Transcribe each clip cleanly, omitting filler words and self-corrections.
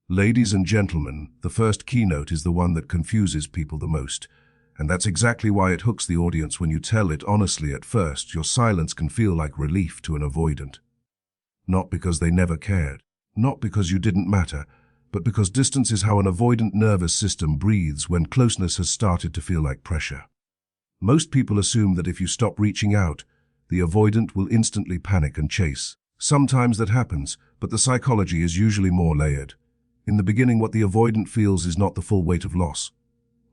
Ladies and gentlemen, the first keynote is the one that confuses people the most. And that's exactly why it hooks the audience when you tell it honestly at first. Your silence can feel like relief to an avoidant. Not because they never cared, not because you didn't matter, but because distance is how an avoidant nervous system breathes when closeness has started to feel like pressure. Most people assume that if you stop reaching out, the avoidant will instantly panic and chase. Sometimes that happens, but the psychology is usually more layered. In the beginning, what the avoidant feels is not the full weight of loss.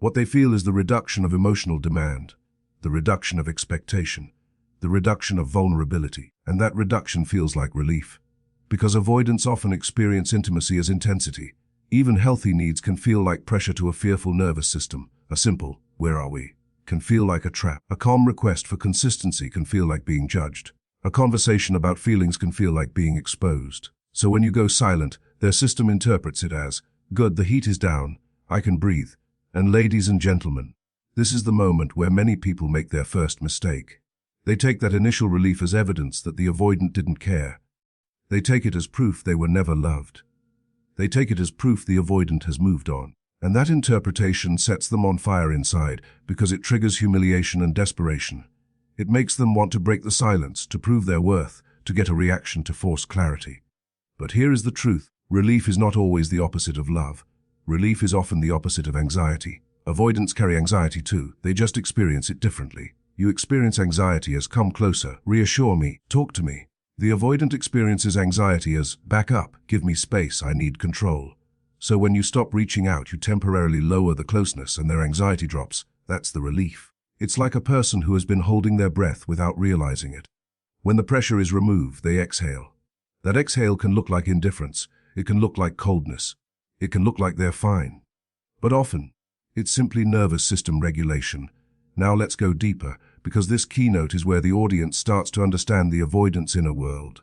What they feel is the reduction of emotional demand, the reduction of expectation, the reduction of vulnerability, and that reduction feels like relief. Because avoidants often experience intimacy as intensity, even healthy needs can feel like pressure to a fearful nervous system. A simple, "Where are we?" can feel like a trap. A calm request for consistency can feel like being judged. A conversation about feelings can feel like being exposed. So when you go silent, their system interprets it as, "Good, the heat is down, I can breathe." And ladies and gentlemen, this is the moment where many people make their first mistake. They take that initial relief as evidence that the avoidant didn't care. They take it as proof they were never loved. They take it as proof the avoidant has moved on. And that interpretation sets them on fire inside because it triggers humiliation and desperation. It makes them want to break the silence, to prove their worth, to get a reaction, to force clarity. But here is the truth. Relief is not always the opposite of love. Relief is often the opposite of anxiety. Avoidants carry anxiety too. They just experience it differently. You experience anxiety as "come closer, reassure me, talk to me." The avoidant experiences anxiety as "back up, give me space, I need control." So when you stop reaching out, you temporarily lower the closeness and their anxiety drops. That's the relief. It's like a person who has been holding their breath without realizing it. When the pressure is removed, they exhale. That exhale can look like indifference. It can look like coldness. It can look like they're fine. But often, it's simply nervous system regulation. Now let's go deeper, because this keynote is where the audience starts to understand the avoidant's inner world.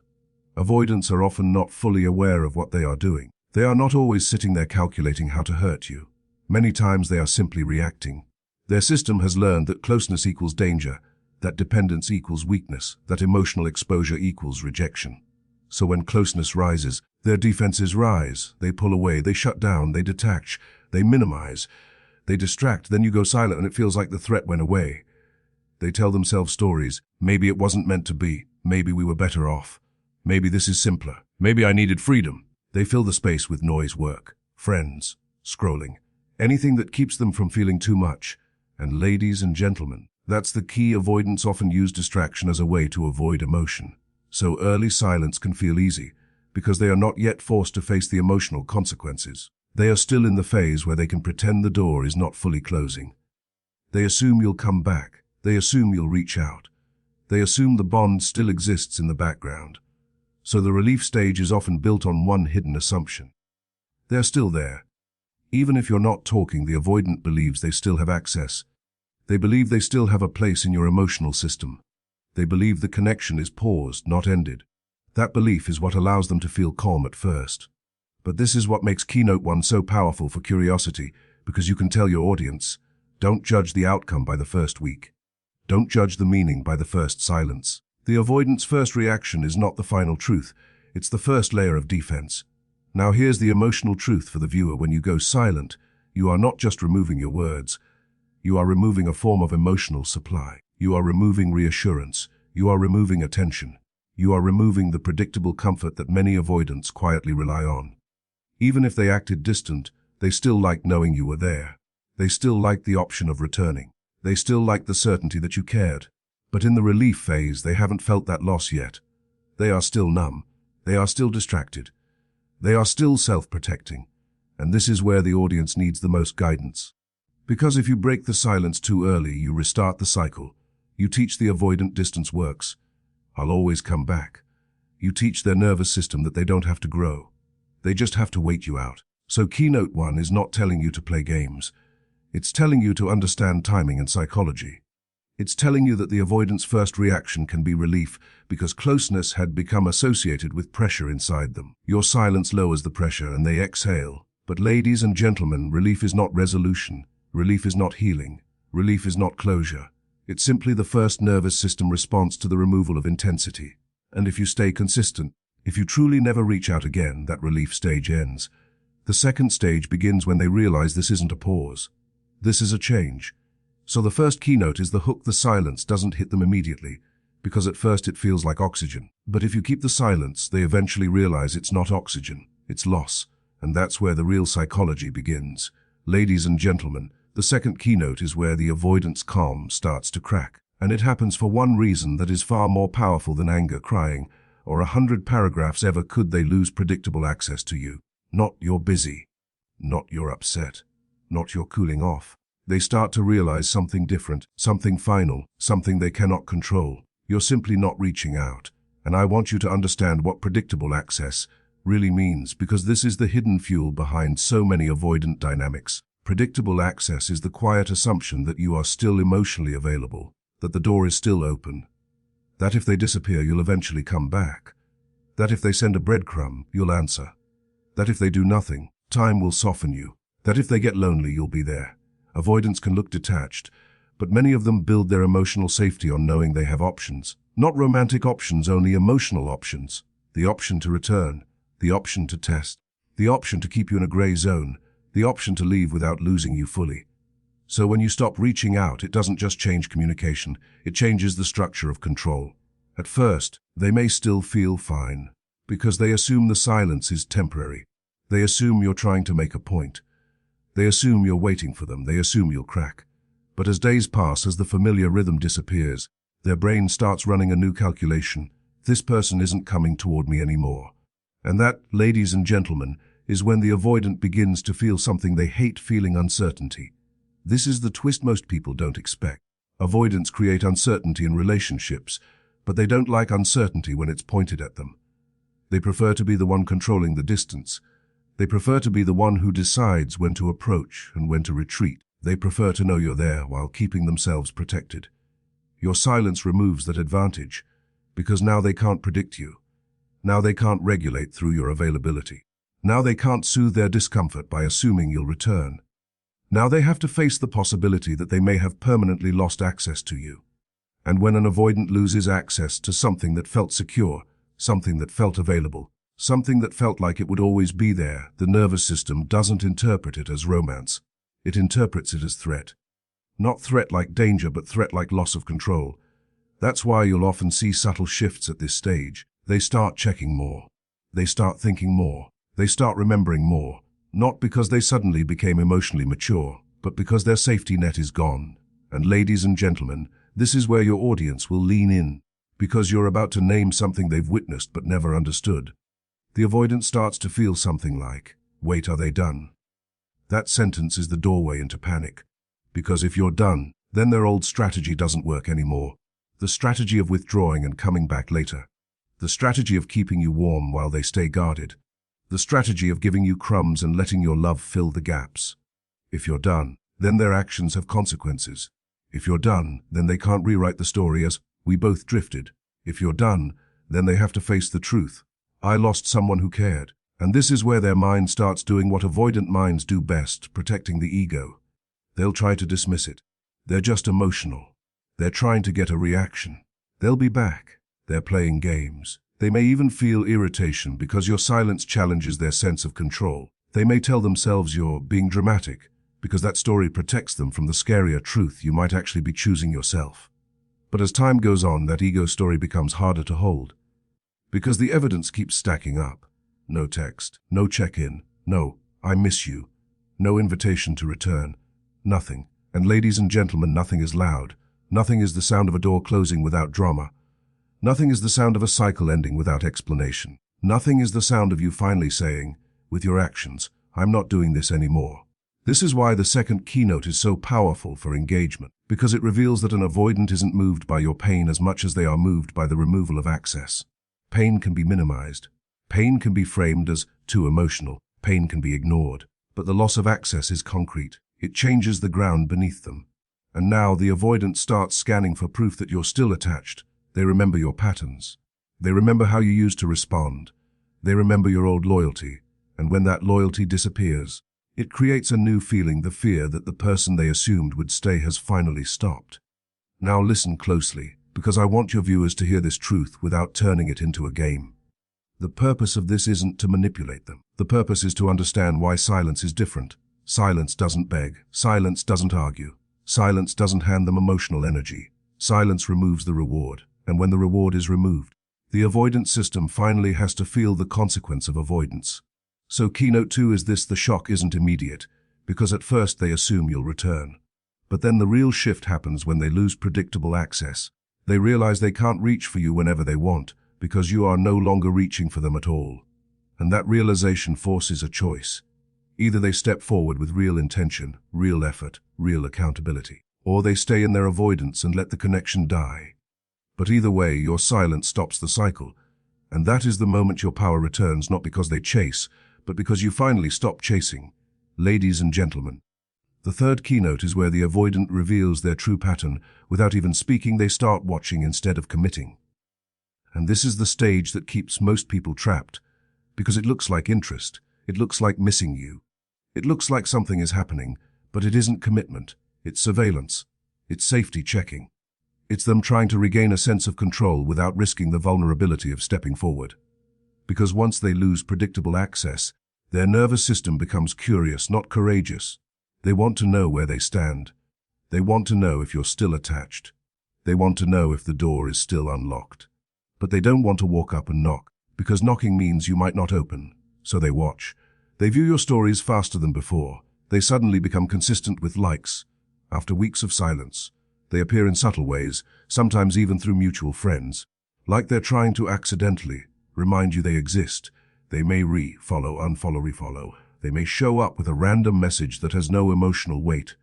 Avoidants are often not fully aware of what they are doing. They are not always sitting there calculating how to hurt you. Many times they are simply reacting. Their system has learned that closeness equals danger, that dependence equals weakness, that emotional exposure equals rejection. So when closeness rises, their defenses rise. They pull away, they shut down, they detach, they minimize, they distract. Then you go silent and it feels like the threat went away. They tell themselves stories. Maybe it wasn't meant to be. Maybe we were better off. Maybe this is simpler. Maybe I needed freedom. They fill the space with noise, work, friends, scrolling, anything that keeps them from feeling too much. And ladies and gentlemen, that's the key. Avoidants often use distraction as a way to avoid emotion. So early silence can feel easy, because they are not yet forced to face the emotional consequences. They are still in the phase where they can pretend the door is not fully closing. They assume you'll come back. They assume you'll reach out. They assume the bond still exists in the background. So the relief stage is often built on one hidden assumption. They're still there. Even if you're not talking, the avoidant believes they still have access. They believe they still have a place in your emotional system. They believe the connection is paused, not ended. That belief is what allows them to feel calm at first. But this is what makes Keynote 1 so powerful for curiosity, because you can tell your audience, don't judge the outcome by the first week. Don't judge the meaning by the first silence. The avoidant's first reaction is not the final truth. It's the first layer of defense. Now here's the emotional truth for the viewer. When you go silent, you are not just removing your words. You are removing a form of emotional supply. You are removing reassurance. You are removing attention. You are removing the predictable comfort that many avoidants quietly rely on. Even if they acted distant, they still like knowing you were there. They still like the option of returning. They still like the certainty that you cared. But in the relief phase, they haven't felt that loss yet. They are still numb. They are still distracted. They are still self-protecting. And this is where the audience needs the most guidance. Because if you break the silence too early, you restart the cycle. You teach the avoidant distance works. I'll always come back. You teach their nervous system that they don't have to grow. They just have to wait you out. So Keynote 1 is not telling you to play games. It's telling you to understand timing and psychology. It's telling you that the avoidant's first reaction can be relief because closeness had become associated with pressure inside them. Your silence lowers the pressure and they exhale. But ladies and gentlemen, relief is not resolution. Relief is not healing. Relief is not closure. It's simply the first nervous system response to the removal of intensity. And if you stay consistent, if you truly never reach out again, that relief stage ends. The second stage begins when they realize this isn't a pause. This is a change. So the first keynote is the hook. The silence doesn't hit them immediately, because at first it feels like oxygen. But if you keep the silence, they eventually realize it's not oxygen, it's loss. And that's where the real psychology begins. Ladies and gentlemen, the second keynote is where the avoidance calm starts to crack. And it happens for one reason that is far more powerful than anger, crying, or 100 paragraphs ever could. They lose predictable access to you. Not you're busy, not you're upset, not you're cooling off. They start to realize something different, something final, something they cannot control. You're simply not reaching out. And I want you to understand what predictable access really means, because this is the hidden fuel behind so many avoidant dynamics. Predictable access is the quiet assumption that you are still emotionally available, that the door is still open, that if they disappear, you'll eventually come back, that if they send a breadcrumb, you'll answer, that if they do nothing, time will soften you, that if they get lonely, you'll be there. Avoidants can look detached, but many of them build their emotional safety on knowing they have options. Not romantic options, only emotional options. The option to return, the option to test, the option to keep you in a gray zone, the option to leave without losing you fully. So when you stop reaching out, it doesn't just change communication, it changes the structure of control. At first, they may still feel fine, because they assume the silence is temporary. They assume you're trying to make a point. They assume you're waiting for them. They assume you'll crack. But as days pass, as the familiar rhythm disappears, their brain starts running a new calculation. This person isn't coming toward me anymore. And that, ladies and gentlemen, is when the avoidant begins to feel something they hate, feeling uncertainty. This is the twist most people don't expect. Avoidants create uncertainty in relationships, but they don't like uncertainty when it's pointed at them. They prefer to be the one controlling the distance. They prefer to be the one who decides when to approach and when to retreat. They prefer to know you're there while keeping themselves protected. Your silence removes that advantage, because now they can't predict you. Now they can't regulate through your availability. Now they can't soothe their discomfort by assuming you'll return. Now they have to face the possibility that they may have permanently lost access to you. And when an avoidant loses access to something that felt secure, something that felt available, something that felt like it would always be there, the nervous system doesn't interpret it as romance. It interprets it as threat. Not threat like danger, but threat like loss of control. That's why you'll often see subtle shifts at this stage. They start checking more. They start thinking more. They start remembering more. Not because they suddenly became emotionally mature, but because their safety net is gone. And ladies and gentlemen, this is where your audience will lean in, because you're about to name something they've witnessed but never understood. The avoidant starts to feel something like, wait, are they done? That sentence is the doorway into panic. Because if you're done, then their old strategy doesn't work anymore. The strategy of withdrawing and coming back later. The strategy of keeping you warm while they stay guarded. The strategy of giving you crumbs and letting your love fill the gaps. If you're done, then their actions have consequences. If you're done, then they can't rewrite the story as, we both drifted. If you're done, then they have to face the truth. I lost someone who cared. And this is where their mind starts doing what avoidant minds do best, protecting the ego. They'll try to dismiss it. They're just emotional. They're trying to get a reaction. They'll be back. They're playing games. They may even feel irritation because your silence challenges their sense of control. They may tell themselves you're being dramatic because that story protects them from the scarier truth you might actually be choosing yourself. But as time goes on, that ego story becomes harder to hold because the evidence keeps stacking up. No text, no check-in, no, I miss you, no invitation to return, nothing. And ladies and gentlemen, nothing is loud. Nothing is the sound of a door closing without drama. Nothing is the sound of a cycle ending without explanation. Nothing is the sound of you finally saying, with your actions, I'm not doing this anymore. This is why the second keynote is so powerful for engagement, because it reveals that an avoidant isn't moved by your pain as much as they are moved by the removal of access. Pain can be minimized. Pain can be framed as too emotional. Pain can be ignored. But the loss of access is concrete. It changes the ground beneath them. And now the avoidant starts scanning for proof that you're still attached. They remember your patterns. They remember how you used to respond. They remember your old loyalty. And when that loyalty disappears, it creates a new feeling, the fear that the person they assumed would stay has finally stopped. Now listen closely, because I want your viewers to hear this truth without turning it into a game. The purpose of this isn't to manipulate them. The purpose is to understand why silence is different. Silence doesn't beg. Silence doesn't argue. Silence doesn't hand them emotional energy. Silence removes the reward, and when the reward is removed, the avoidance system finally has to feel the consequence of avoidance. So keynote 2 is this: the shock isn't immediate, because at first they assume you'll return. But then the real shift happens when they lose predictable access. They realize they can't reach for you whenever they want, because you are no longer reaching for them at all. And that realization forces a choice. Either they step forward with real intention, real effort, real accountability, or they stay in their avoidance and let the connection die. But either way, your silence stops the cycle, and that is the moment your power returns, not because they chase, but because you finally stop chasing. Ladies and gentlemen, the third keynote is where the avoidant reveals their true pattern. Without even speaking, they start watching instead of committing. And this is the stage that keeps most people trapped, because it looks like interest, it looks like missing you. It looks like something is happening, but it isn't commitment, it's surveillance, it's safety checking. It's them trying to regain a sense of control without risking the vulnerability of stepping forward. Because once they lose predictable access, their nervous system becomes curious, not courageous. They want to know where they stand. They want to know if you're still attached. They want to know if the door is still unlocked. But they don't want to walk up and knock, because knocking means you might not open. So they watch. They view your stories faster than before. They suddenly become consistent with likes. After weeks of silence, they appear in subtle ways, sometimes even through mutual friends. Like they're trying to accidentally remind you they exist. They may follow, unfollow, refollow. They may show up with a random message that has no emotional weight.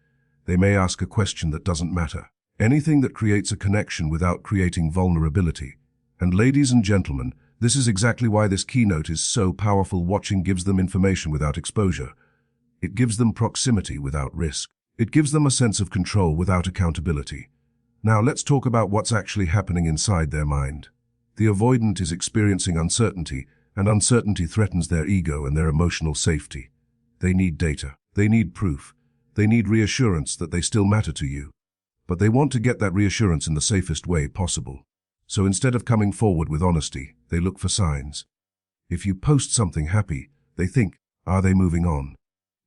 They may ask a question that doesn't matter. Anything that creates a connection without creating vulnerability. And ladies and gentlemen, this is exactly why this keynote is so powerful. Watching gives them information without exposure. It gives them proximity without risk. It gives them a sense of control without accountability. Now let's talk about what's actually happening inside their mind. The avoidant is experiencing uncertainty, and uncertainty threatens their ego and their emotional safety. They need data. They need proof. They need reassurance that they still matter to you. But they want to get that reassurance in the safest way possible. So instead of coming forward with honesty, they look for signs. If you post something happy, they think, are they moving on?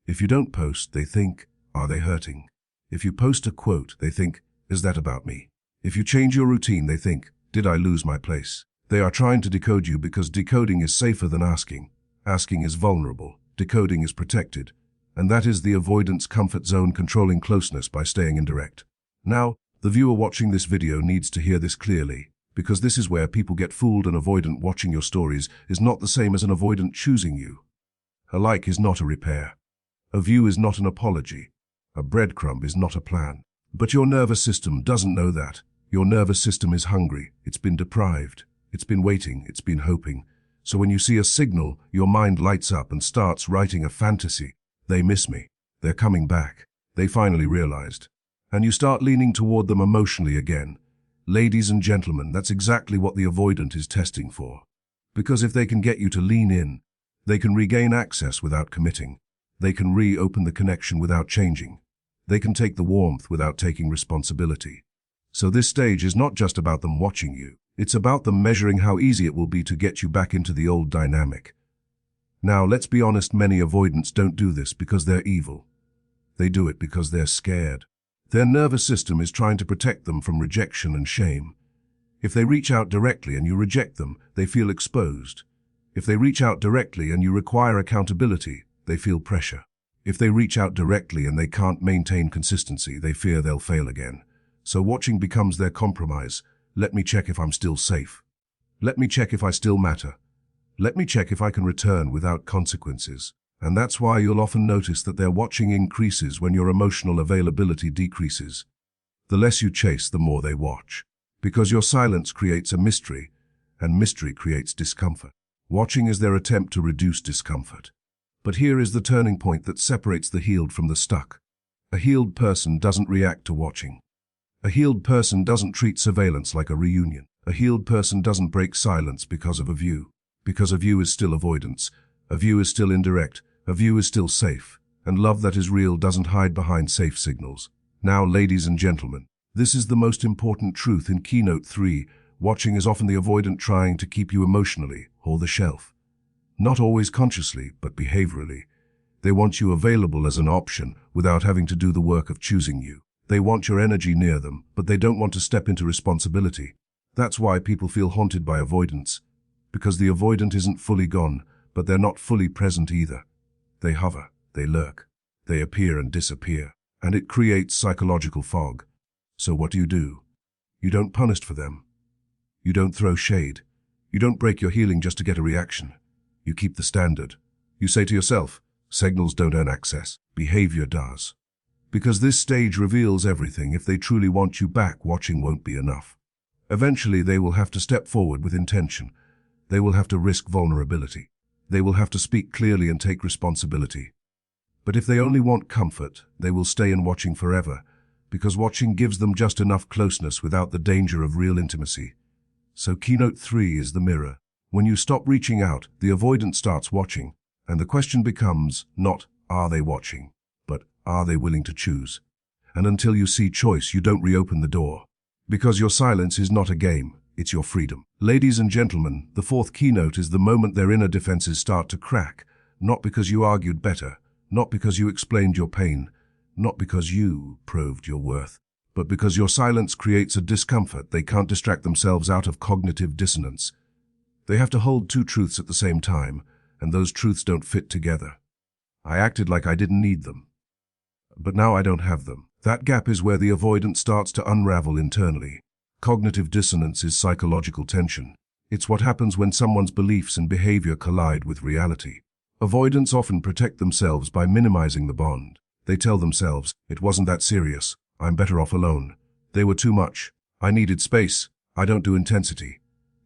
If you don't post, they think, are they hurting? If you post a quote, they think, is that about me? If you change your routine, they think, did I lose my place? They are trying to decode you because decoding is safer than asking. Asking is vulnerable. Decoding is protected. And that is the avoidance comfort zone, controlling closeness by staying indirect. Now, the viewer watching this video needs to hear this clearly, because this is where people get fooled. An avoidant watching your stories is not the same as an avoidant choosing you. A like is not a repair. A view is not an apology. A breadcrumb is not a plan. But your nervous system doesn't know that. Your nervous system is hungry. It's been deprived. It's been waiting. It's been hoping. So when you see a signal, your mind lights up and starts writing a fantasy. They miss me. They're coming back. They finally realized. And you start leaning toward them emotionally again. Ladies and gentlemen, that's exactly what the avoidant is testing for. Because if they can get you to lean in, they can regain access without committing. They can reopen the connection without changing. They can take the warmth without taking responsibility. So this stage is not just about them watching you. It's about them measuring how easy it will be to get you back into the old dynamic. Now, let's be honest, many avoidants don't do this because they're evil. They do it because they're scared. Their nervous system is trying to protect them from rejection and shame. If they reach out directly and you reject them, they feel exposed. If they reach out directly and you require accountability, they feel pressure. If they reach out directly and they can't maintain consistency, they fear they'll fail again. So watching becomes their compromise. Let me check if I'm still safe. Let me check if I still matter. Let me check if I can return without consequences. And that's why you'll often notice that their watching increases when your emotional availability decreases. The less you chase, the more they watch. Because your silence creates a mystery, and mystery creates discomfort. Watching is their attempt to reduce discomfort. But here is the turning point that separates the healed from the stuck. A healed person doesn't react to watching. A healed person doesn't treat surveillance like a reunion. A healed person doesn't break silence because of a view. Because a view is still avoidance. A view is still indirect. A view is still safe. And love that is real doesn't hide behind safe signals. Now, ladies and gentlemen, this is the most important truth in Keynote 3, Watching is often the avoidant trying to keep you emotionally, hold the shelf. Not always consciously, but behaviorally. They want you available as an option without having to do the work of choosing you. They want your energy near them, but they don't want to step into responsibility. That's why people feel haunted by avoidance. Because the avoidant isn't fully gone, but they're not fully present either. They hover, they lurk, they appear and disappear, and it creates psychological fog. So what do? You don't punish for them. You don't throw shade. You don't break your healing just to get a reaction. You keep the standard. You say to yourself, signals don't earn access, behavior does. Because this stage reveals everything. If they truly want you back, watching won't be enough. Eventually they will have to step forward with intention. They will have to risk vulnerability. They will have to speak clearly and take responsibility. But if they only want comfort, they will stay in watching forever, because watching gives them just enough closeness without the danger of real intimacy. So keynote 3 is the mirror. When you stop reaching out, the avoidant starts watching, and the question becomes not, are they watching, but are they willing to choose? And until you see choice, you don't reopen the door. Because your silence is not a game, it's your freedom. Ladies and gentlemen, the 4th keynote is the moment their inner defenses start to crack, not because you argued better, not because you explained your pain, not because you proved your worth, but because your silence creates a discomfort. They can't distract themselves out of cognitive dissonance. They have to hold two truths at the same time, and those truths don't fit together. I acted like I didn't need them, but now I don't have them. That gap is where the avoidant starts to unravel internally. Cognitive dissonance is psychological tension. It's what happens when someone's beliefs and behavior collide with reality. Avoidants often protect themselves by minimizing the bond. They tell themselves, it wasn't that serious, I'm better off alone. They were too much, I needed space, I don't do intensity.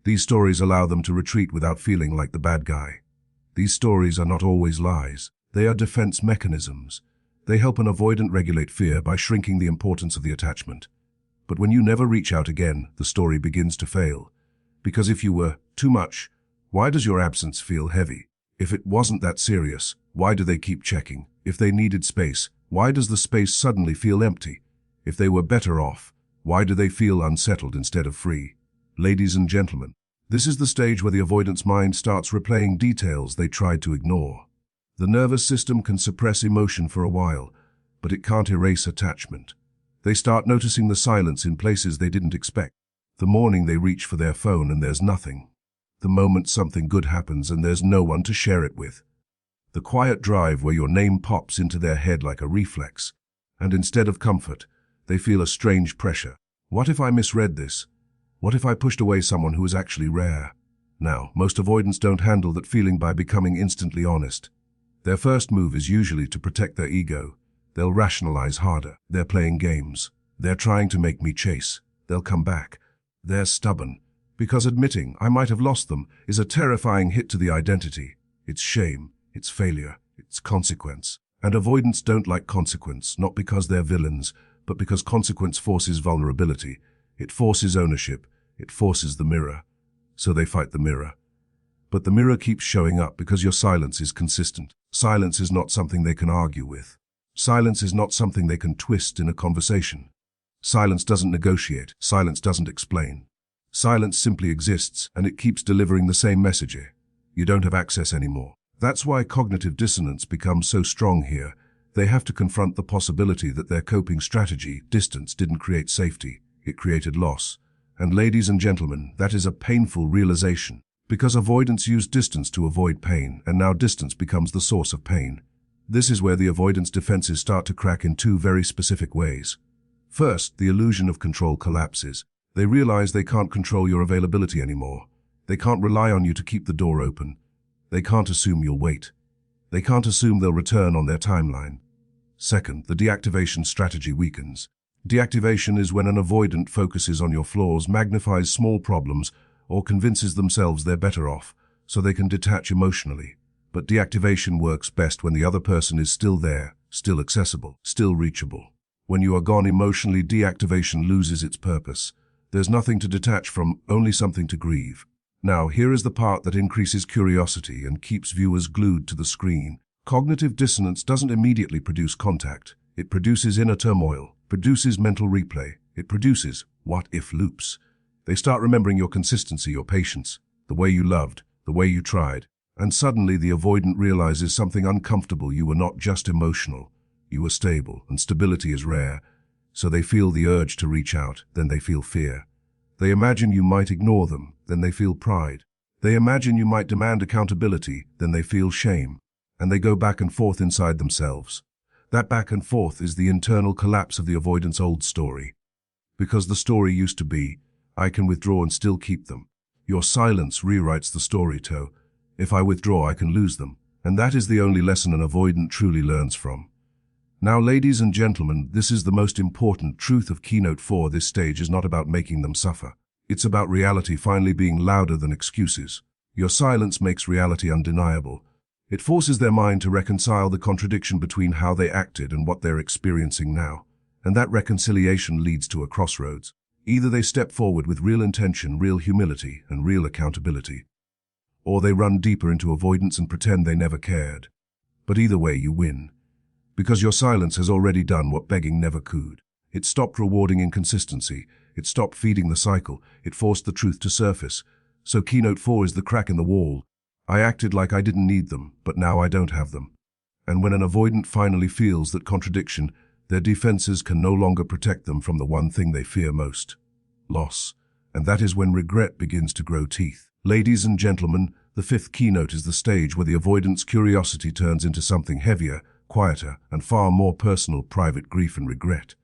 These stories allow them to retreat without feeling like the bad guy. These stories are not always lies. They are defense mechanisms. They help an avoidant regulate fear by shrinking the importance of the attachment. But when you never reach out again, the story begins to fail. Because if you were too much, why does your absence feel heavy? If it wasn't that serious, why do they keep checking? If they needed space, why does the space suddenly feel empty? If they were better off, why do they feel unsettled instead of free? Ladies and gentlemen, this is the stage where the avoidant's mind starts replaying details they tried to ignore. The nervous system can suppress emotion for a while, but it can't erase attachment. They start noticing the silence in places they didn't expect. The morning they reach for their phone and there's nothing. The moment something good happens and there's no one to share it with. The quiet drive where your name pops into their head like a reflex, and instead of comfort, they feel a strange pressure. What if I misread this? What if I pushed away someone who is actually rare? Now, most avoidants don't handle that feeling by becoming instantly honest. Their first move is usually to protect their ego. They'll rationalize harder. They're playing games. They're trying to make me chase. They'll come back. They're stubborn. Because admitting I might have lost them is a terrifying hit to the identity. It's shame, it's failure, it's consequence. And avoidants don't like consequence, not because they're villains, but because consequence forces vulnerability. It forces ownership. It forces the mirror. So they fight the mirror. But the mirror keeps showing up because your silence is consistent. Silence is not something they can argue with. Silence is not something they can twist in a conversation. Silence doesn't negotiate. Silence doesn't explain. Silence simply exists, and it keeps delivering the same message. You don't have access anymore. That's why cognitive dissonance becomes so strong here. They have to confront the possibility that their coping strategy, distance, didn't create safety. It created loss. And ladies and gentlemen, that is a painful realization. Because avoidance used distance to avoid pain, and now distance becomes the source of pain. This is where the avoidance defenses start to crack in two very specific ways. First, the illusion of control collapses. They realize they can't control your availability anymore. They can't rely on you to keep the door open. They can't assume you'll wait. They can't assume they'll return on their timeline. Second, the deactivation strategy weakens. Deactivation is when an avoidant focuses on your flaws, magnifies small problems, or convinces themselves they're better off, so they can detach emotionally. But deactivation works best when the other person is still there, still accessible, still reachable. When you are gone emotionally, deactivation loses its purpose. There's nothing to detach from, only something to grieve. Now, here is the part that increases curiosity and keeps viewers glued to the screen. Cognitive dissonance doesn't immediately produce contact. It produces inner turmoil, produces mental replay. It produces what-if loops. They start remembering your consistency, your patience, the way you loved, the way you tried. And suddenly the avoidant realizes something uncomfortable. You were not just emotional. You were stable, and stability is rare. So they feel the urge to reach out, then they feel fear. They imagine you might ignore them, then they feel pride. They imagine you might demand accountability, then they feel shame. And they go back and forth inside themselves. That back and forth is the internal collapse of the avoidant's old story. Because the story used to be, I can withdraw and still keep them. Your silence rewrites the story, Toe. If I withdraw, I can lose them. And that is the only lesson an avoidant truly learns from. Now, ladies and gentlemen, this is the most important truth of Keynote 4. This stage is not about making them suffer. It's about reality finally being louder than excuses. Your silence makes reality undeniable. It forces their mind to reconcile the contradiction between how they acted and what they're experiencing now. And that reconciliation leads to a crossroads. Either they step forward with real intention, real humility, and real accountability, or they run deeper into avoidance and pretend they never cared. But either way, you win. Because your silence has already done what begging never could. It stopped rewarding inconsistency. It stopped feeding the cycle. It forced the truth to surface. So Keynote 4 is the crack in the wall. I acted like I didn't need them, but now I don't have them. And when an avoidant finally feels that contradiction, their defenses can no longer protect them from the one thing they fear most: loss. And that is when regret begins to grow teeth. Ladies and gentlemen, the fifth keynote is the stage where the avoidant's curiosity turns into something heavier, quieter, and far more personal: private grief and regret.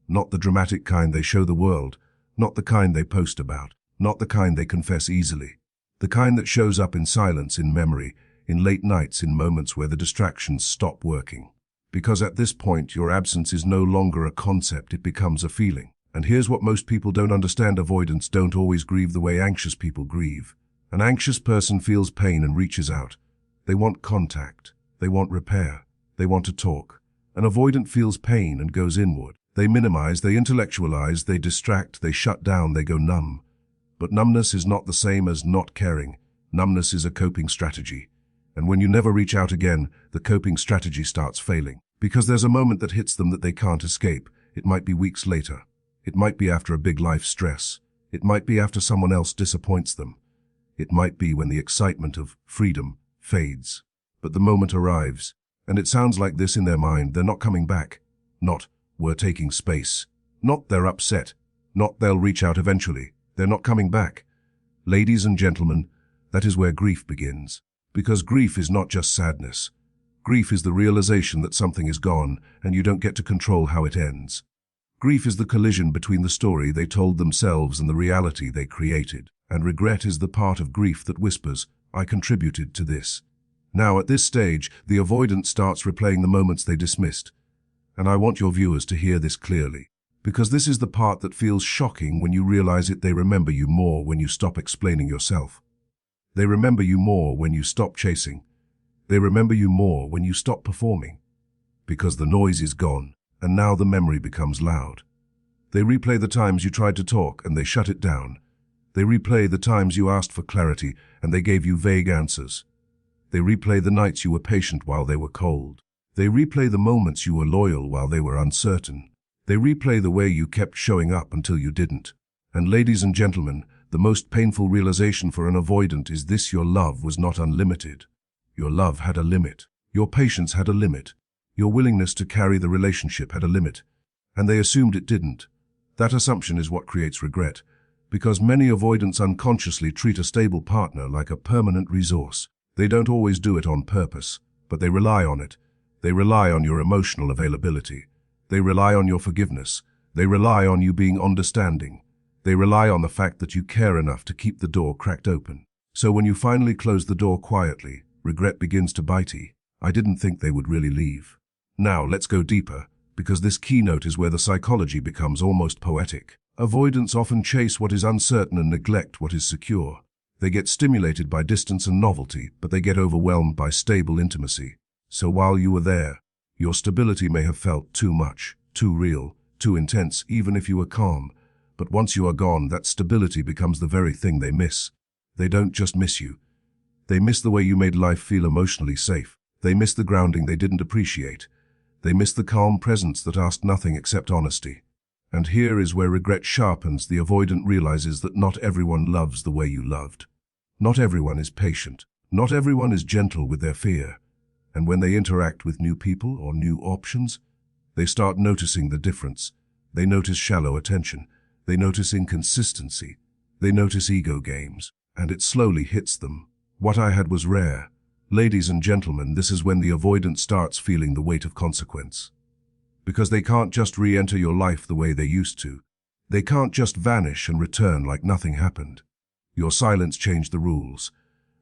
Not the dramatic kind they show the world, not the kind they post about, not the kind they confess easily. The kind that shows up in silence, in memory, in late nights, in moments where the distractions stop working. Because at this point, your absence is no longer a concept, it becomes a feeling. And here's what most people don't understand: avoidants don't always grieve the way anxious people grieve. An anxious person feels pain and reaches out. They want contact. They want repair. They want to talk. An avoidant feels pain and goes inward. They minimize, they intellectualize, they distract, they shut down, they go numb. But numbness is not the same as not caring. Numbness is a coping strategy. And when you never reach out again, the coping strategy starts failing. Because there's a moment that hits them that they can't escape. It might be weeks later. It might be after a big life stress. It might be after someone else disappoints them. It might be when the excitement of freedom fades. But the moment arrives, and it sounds like this in their mind: they're not coming back. Not, we're taking space. Not, they're upset. Not, they'll reach out eventually. They're not coming back. Ladies and gentlemen, that is where grief begins. Because grief is not just sadness. Grief is the realization that something is gone, and you don't get to control how it ends. Grief is the collision between the story they told themselves and the reality they created. And regret is the part of grief that whispers, I contributed to this. Now, at this stage, the avoidant starts replaying the moments they dismissed. And I want your viewers to hear this clearly. Because this is the part that feels shocking when you realize it. They remember you more when you stop explaining yourself. They remember you more when you stop chasing. They remember you more when you stop performing. Because the noise is gone, and now the memory becomes loud. They replay the times you tried to talk and they shut it down. They replay the times you asked for clarity and they gave you vague answers. They replay the nights you were patient while they were cold. They replay the moments you were loyal while they were uncertain. They replay the way you kept showing up until you didn't. And ladies and gentlemen, the most painful realization for an avoidant is this: your love was not unlimited. Your love had a limit. Your patience had a limit. Your willingness to carry the relationship had a limit. And they assumed it didn't. That assumption is what creates regret. Because many avoidants unconsciously treat a stable partner like a permanent resource. They don't always do it on purpose, but they rely on it. They rely on your emotional availability. They rely on your forgiveness. They rely on you being understanding. They rely on the fact that you care enough to keep the door cracked open. So when you finally close the door quietly, regret begins to bite you. I didn't think they would really leave. Now let's go deeper, because this keynote is where the psychology becomes almost poetic. Avoidants often chase what is uncertain and neglect what is secure. They get stimulated by distance and novelty, but they get overwhelmed by stable intimacy. So while you were there, your stability may have felt too much, too real, too intense, even if you were calm. But once you are gone, that stability becomes the very thing they miss. They don't just miss you. They miss the way you made life feel emotionally safe. They miss the grounding they didn't appreciate. They miss the calm presence that asked nothing except honesty. And here is where regret sharpens. The avoidant realizes that not everyone loves the way you loved. Not everyone is patient. Not everyone is gentle with their fear. And when they interact with new people or new options, they start noticing the difference. They notice shallow attention. They notice inconsistency. They notice ego games. And it slowly hits them. What I had was rare. Ladies and gentlemen, this is when the avoidant starts feeling the weight of consequence. Because they can't just re-enter your life the way they used to. They can't just vanish and return like nothing happened. Your silence changed the rules.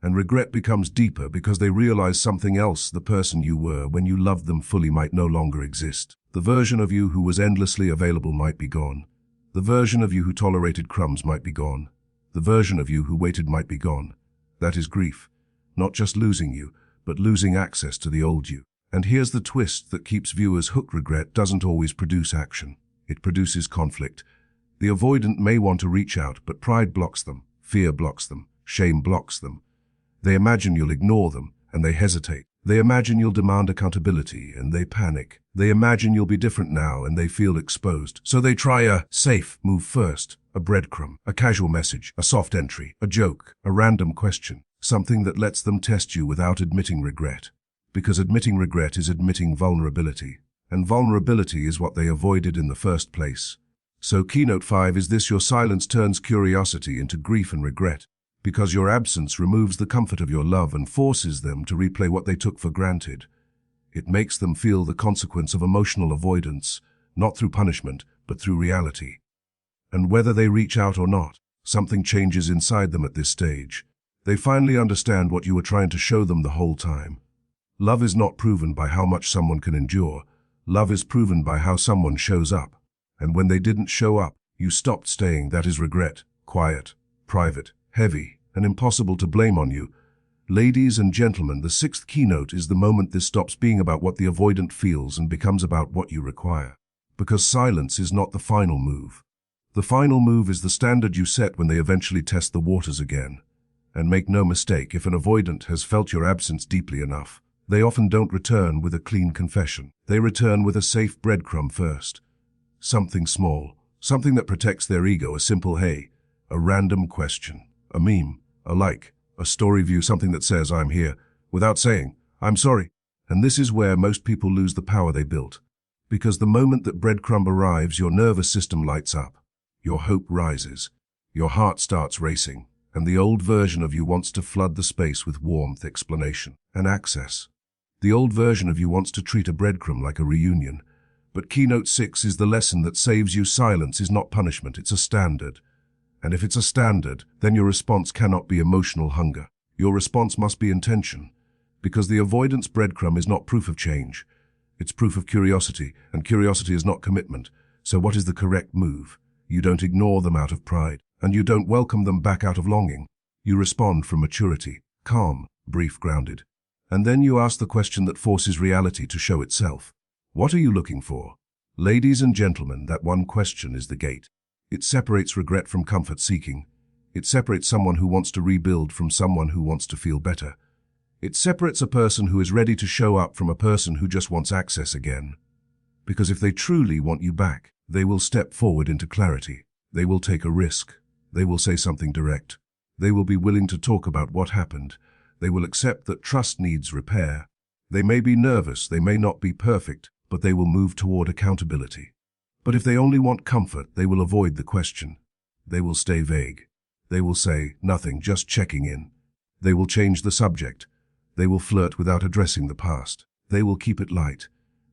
And regret becomes deeper because they realize something else. The person you were when you loved them fully might no longer exist. The version of you who was endlessly available might be gone. The version of you who tolerated crumbs might be gone. The version of you who waited might be gone. That is grief. Not just losing you, but losing access to the old you. And here's the twist that keeps viewers hooked. Regret doesn't always produce action. It produces conflict. The avoidant may want to reach out, but pride blocks them. Fear blocks them. Shame blocks them. They imagine you'll ignore them, and they hesitate. They imagine you'll demand accountability, and they panic. They imagine you'll be different now, and they feel exposed. So they try a safe move first, a breadcrumb, a casual message, a soft entry, a joke, a random question, something that lets them test you without admitting regret. Because admitting regret is admitting vulnerability, and vulnerability is what they avoided in the first place. So keynote 5 is this: your silence turns curiosity into grief and regret. Because your absence removes the comfort of your love and forces them to replay what they took for granted. It makes them feel the consequence of emotional avoidance, not through punishment, but through reality. And whether they reach out or not, something changes inside them at this stage. They finally understand what you were trying to show them the whole time. Love is not proven by how much someone can endure. Love is proven by how someone shows up. And when they didn't show up, you stopped staying. That is regret, quiet, private, heavy, and impossible to blame on you. Ladies and gentlemen, the 6th keynote is the moment this stops being about what the avoidant feels and becomes about what you require. Because silence is not the final move. The final move is the standard you set when they eventually test the waters again. And make no mistake, if an avoidant has felt your absence deeply enough, they often don't return with a clean confession. They return with a safe breadcrumb first. Something small, something that protects their ego, a simple hey, a random question, a meme, a like, a story view, something that says, I'm here, without saying, I'm sorry. And this is where most people lose the power they built. Because the moment that breadcrumb arrives, your nervous system lights up. Your hope rises. Your heart starts racing. And the old version of you wants to flood the space with warmth, explanation, and access. The old version of you wants to treat a breadcrumb like a reunion. But keynote 6 is the lesson that saves you. Silence is not punishment, it's a standard. And if it's a standard, then your response cannot be emotional hunger. Your response must be intention. Because the avoidance breadcrumb is not proof of change. It's proof of curiosity, and curiosity is not commitment. So what is the correct move? You don't ignore them out of pride, and you don't welcome them back out of longing. You respond from maturity, calm, brief, grounded. And then you ask the question that forces reality to show itself. What are you looking for? Ladies and gentlemen, that one question is the gate. It separates regret from comfort seeking. It separates someone who wants to rebuild from someone who wants to feel better. It separates a person who is ready to show up from a person who just wants access again. Because if they truly want you back, they will step forward into clarity. They will take a risk. They will say something direct. They will be willing to talk about what happened. They will accept that trust needs repair. They may be nervous, they may not be perfect, but they will move toward accountability. But if they only want comfort, they will avoid the question. They will stay vague. They will say, nothing, just checking in. They will change the subject. They will flirt without addressing the past. They will keep it light.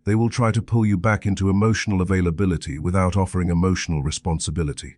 They will try to pull you back into emotional availability without offering emotional responsibility.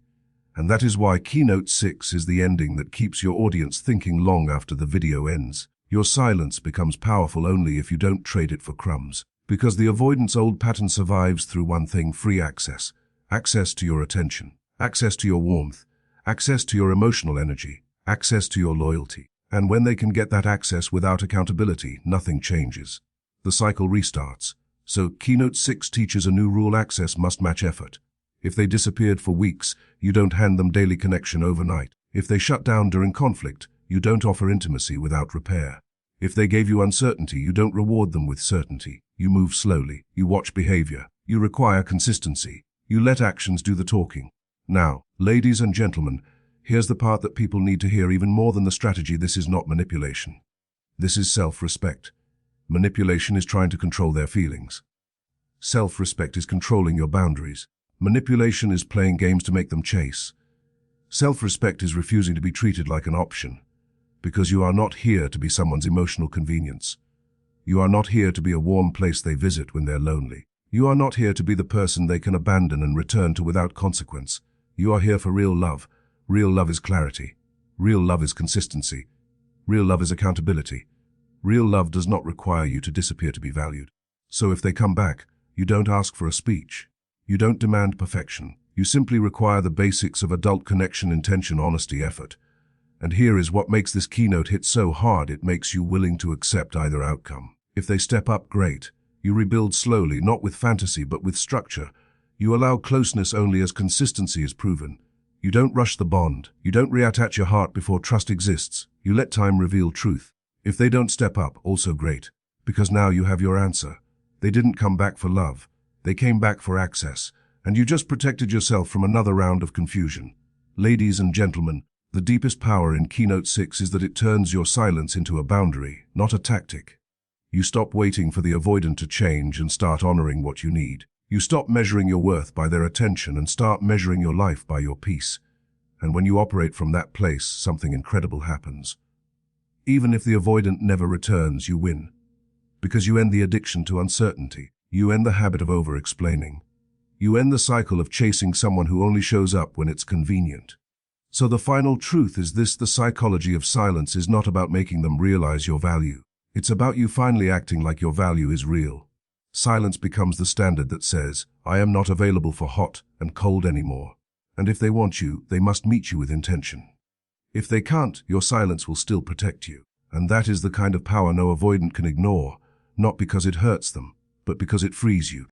And that is why keynote 6 is the ending that keeps your audience thinking long after the video ends. Your silence becomes powerful only if you don't trade it for crumbs. Because the avoidance old pattern survives through one thing: free access. Access to your attention. Access to your warmth. Access to your emotional energy. Access to your loyalty. And when they can get that access without accountability, nothing changes. The cycle restarts. So keynote 6 teaches a new rule: access must match effort. If they disappeared for weeks, you don't hand them daily connection overnight. If they shut down during conflict, you don't offer intimacy without repair. If they gave you uncertainty, you don't reward them with certainty. You move slowly. You watch behavior. You require consistency. You let actions do the talking. Now, ladies and gentlemen, here's the part that people need to hear even more than the strategy. This is not manipulation. This is self-respect. Manipulation is trying to control their feelings. Self-respect is controlling your boundaries. Manipulation is playing games to make them chase. Self-respect is refusing to be treated like an option, because you are not here to be someone's emotional convenience. You are not here to be a warm place they visit when they're lonely. You are not here to be the person they can abandon and return to without consequence. You are here for real love. Real love is clarity. Real love is consistency. Real love is accountability. Real love does not require you to disappear to be valued. So if they come back, you don't ask for a speech. You don't demand perfection. You simply require the basics of adult connection, intention, honesty, effort. And here is what makes this keynote hit so hard: it makes you willing to accept either outcome. If they step up, great. You rebuild slowly, not with fantasy, but with structure. You allow closeness only as consistency is proven. You don't rush the bond. You don't reattach your heart before trust exists. You let time reveal truth. If they don't step up, also great, because now you have your answer. They didn't come back for love. They came back for access, and you just protected yourself from another round of confusion. Ladies and gentlemen, the deepest power in Keynote 6 is that it turns your silence into a boundary, not a tactic. You stop waiting for the avoidant to change and start honoring what you need. You stop measuring your worth by their attention and start measuring your life by your peace. And when you operate from that place, something incredible happens. Even if the avoidant never returns, you win. Because you end the addiction to uncertainty. You end the habit of over-explaining. You end the cycle of chasing someone who only shows up when it's convenient. So the final truth is this: the psychology of silence is not about making them realize your value. It's about you finally acting like your value is real. Silence becomes the standard that says, I am not available for hot and cold anymore. And if they want you, they must meet you with intention. If they can't, your silence will still protect you. And that is the kind of power no avoidant can ignore, not because it hurts them, but because it frees you.